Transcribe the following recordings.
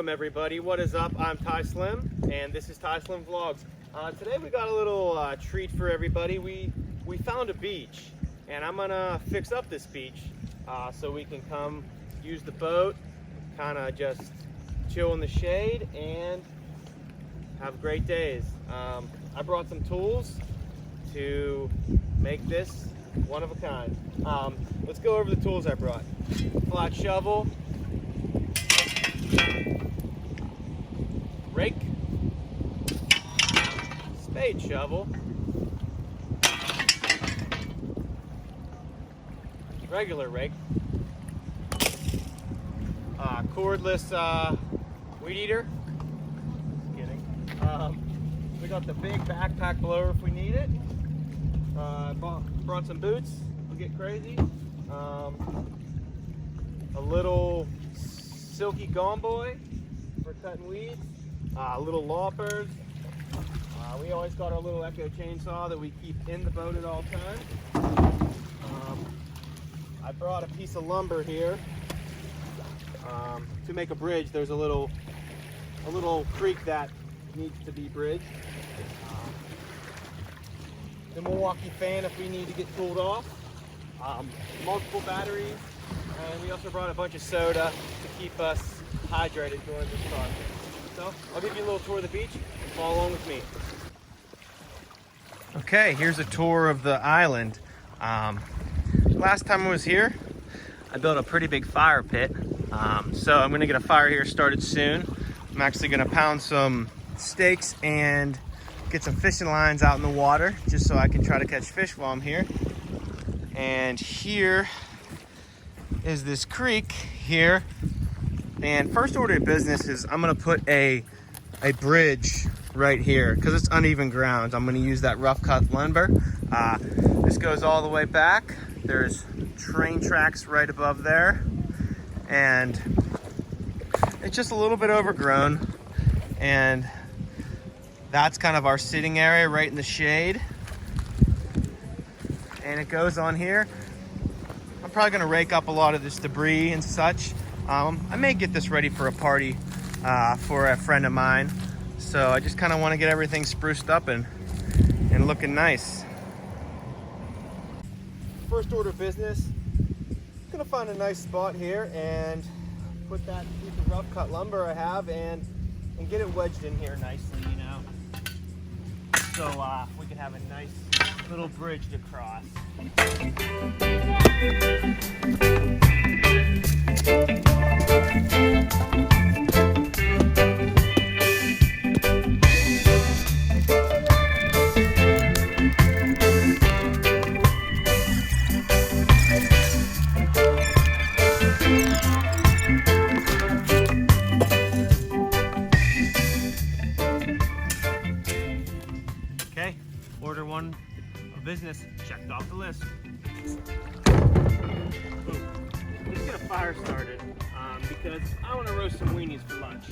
Welcome everybody, what is up? I'm Ty Slim and this is Ty Slim Vlogs. Today we got a little treat for everybody. We found a beach and I'm gonna fix up this beach so we can come use the boat, kind of just chill in the shade and have great days. I brought some tools to make this one of a kind. Let's go over the tools I brought. Flat shovel, rake, spade shovel, regular rake, cordless weed eater. Just kidding. We got the big backpack blower if we need it. Brought some boots. We'll get crazy. A little silky gone boy for cutting weeds. Little loppers. We always got our little Echo chainsaw that we keep in the boat at all times. I brought a piece of lumber here to make a bridge. There's a little creek that needs to be bridged. The Milwaukee fan if we need to get cooled off. Multiple batteries, and we also brought a bunch of soda to keep us hydrated during this process. So I'll give you a little tour of the beach. Follow along with me. Okay, here's a tour of the island. Last time I was here, I built a pretty big fire pit. So I'm gonna get a fire here started soon. I'm actually gonna pound some steaks and get some fishing lines out in the water just so I can try to catch fish while I'm here. And here is this creek here. And first order of business is I'm gonna put a bridge right here because it's uneven ground. I'm gonna use that rough cut lumber. This goes all the way back. There's train tracks right above there. And it's just a little bit overgrown. And that's kind of our sitting area right in the shade. And it goes on here. I'm probably gonna rake up a lot of this debris and such. I may get this ready for a party for a friend of mine. So I just kind of want to get everything spruced up and looking nice. First order of business, gonna find a nice spot here and put that piece of rough cut lumber I have and get it wedged in here nicely, you know. So we can have a nice little bridge to cross. Okay, order one of business checked off the list. Let's get a fire started because I want to roast some weenies for lunch.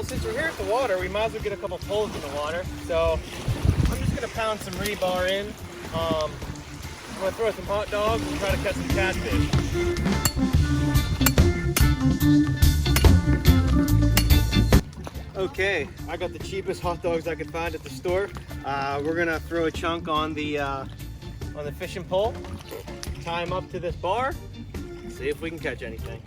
Since we're here at the water, we might as well get a couple poles in the water. So I'm just gonna pound some rebar in. I'm gonna throw some hot dogs and try to catch some catfish. Okay, I got the cheapest hot dogs I could find at the store. We're gonna throw a chunk on the fishing pole, tie them up to this bar, see if we can catch anything.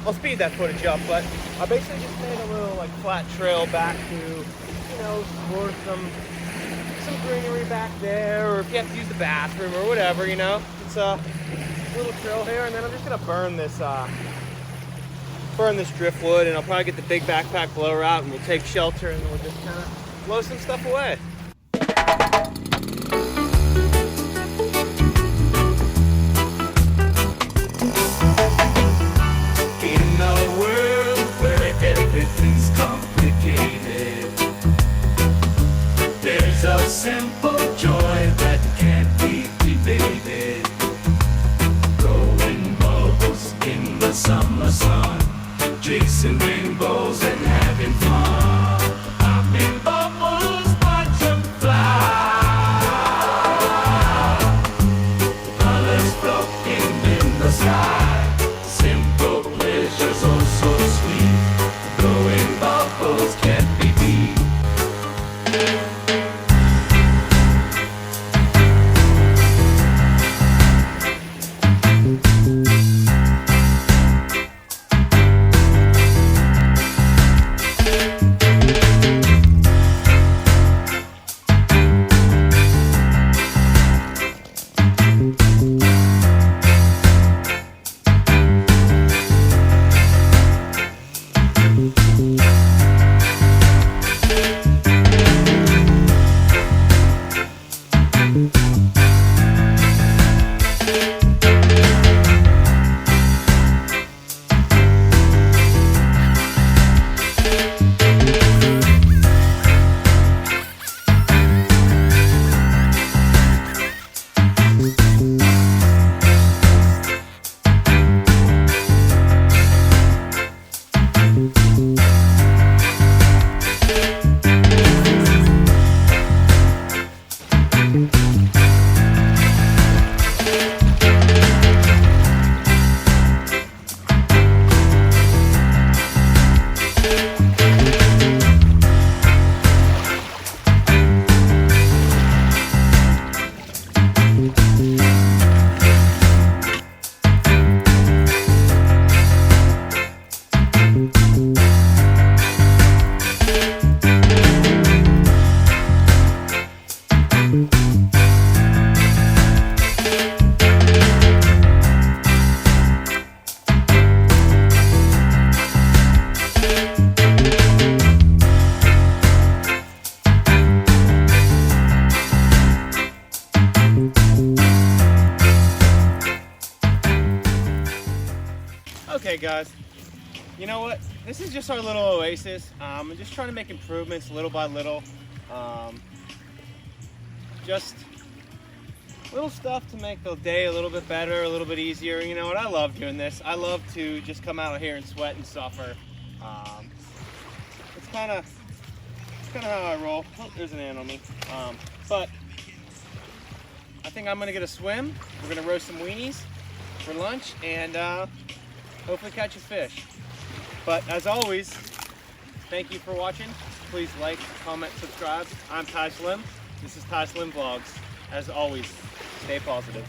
I'll speed that footage up, but I basically just made a little like flat trail back to, you know, for some greenery back there, or if you have to use the bathroom or whatever, you know. It's a little trail here, and then I'm just gonna burn this driftwood, and I'll probably get the big backpack blower out, and we'll take shelter, and then we'll just kind of blow some stuff away. In a world where everything's complicated, there's a simple joy that can't be debated. Blowing bubbles in the summer sun, chasing rainbows and having fun. Popping bubbles, watch them fly. Colors floating in the sky, simple pleasures oh so sweet. Blowing bubbles can't be beat. Okay guys, you know what? This is just our little oasis. I'm just trying to make improvements little by little. Just little stuff to make the day a little bit better, a little bit easier. You know what? I love doing this. I love to just come out here and sweat and suffer. It's kind of how I roll. Oh, there's an ant on me. But I think I'm gonna get a swim. We're gonna roast some weenies for lunch, and hopefully catch a fish. But as always, thank you for watching. Please like, comment, subscribe. I'm Ty Slim. This is Ty Slim Vlogs. As always, stay positive.